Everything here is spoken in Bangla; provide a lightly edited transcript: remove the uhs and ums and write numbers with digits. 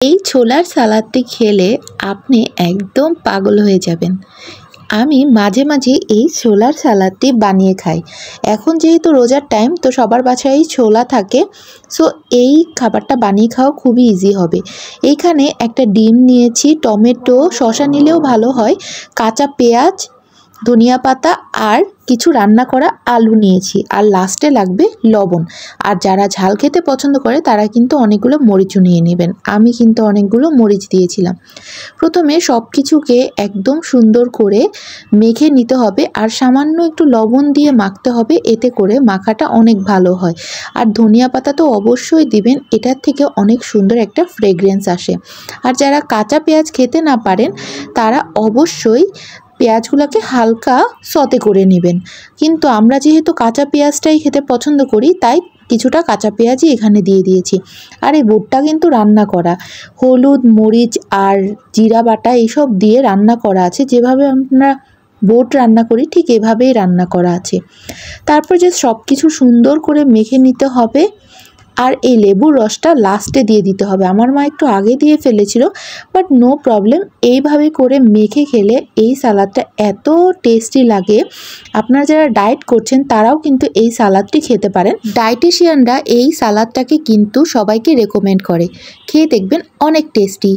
এই ছোলার সালাদটি খেলে আপনি একদম পাগল হয়ে যাবেন। আমি মাঝে মাঝে এই ছোলার সালাদটি বানিয়ে খাই। এখন যেহেতু রোজার টাইম, তো সবার বাসায় ছোলা থাকে, সো এই খাবারটা বানিয়ে খাওয়া খুবই ইজি হবে। এইখানে একটা ডিম নিয়েছি, টমেটো, শসা নিলেও ভালো হয়, কাঁচা পেঁয়াজ, ধনিয়া পাতা আর কিছু রান্না করা আলু নিয়েছি, আর লাস্টে লাগবে লবণ। আর যারা ঝাল খেতে পছন্দ করে তারা কিন্তু অনেকগুলো মরিচও নিয়ে নেবেন। আমি কিন্তু অনেকগুলো মরিচ দিয়েছিলাম। প্রথমে সব কিছুকে একদম সুন্দর করে মেখে নিতে হবে, আর সামান্য একটু লবণ দিয়ে মাখতে হবে, এতে করে মাখাটা অনেক ভালো হয়। আর ধনিয়া পাতা তো অবশ্যই দিবেন, এটার থেকে অনেক সুন্দর একটা ফ্রেগ্রেন্স আসে। আর যারা কাঁচা পেঁয়াজ খেতে না পারেন তারা অবশ্যই পেঁয়াজগুলোকে হালকা সতে করে নেবেন। কিন্তু আমরা যেহেতু কাঁচা পেঁয়াজটাই খেতে পছন্দ করি, তাই কিছুটা কাঁচা পেঁয়াজই এখানে দিয়ে দিয়েছি। আর এই বোটটা কিন্তু রান্না করা, হলুদ, মরিচ আর জিরা বাটা এইসব দিয়ে রান্না করা আছে। যেভাবে আমরা বোট রান্না করি ঠিক এভাবেই রান্না করা আছে। তারপর যে সব কিছু সুন্দর করে মেখে নিতে হবে, আর এই লেবুর রসটা লাস্টে দিয়ে দিতে হবে। আমার মা একটু আগে দিয়ে ফেলেছিল, বাট নো প্রবলেম। এইভাবে করে মেখে খেলে এই সালাদটা এত টেস্টি লাগে। আপনারা যারা ডায়েট করছেন তারাও কিন্তু এই সালাদটি খেতে পারেন। ডায়েটিশিয়ানরা এই সালাদটাকে কিন্তু সবাইকে রেকমেন্ড করে, খেয়ে দেখবেন অনেক টেস্টি।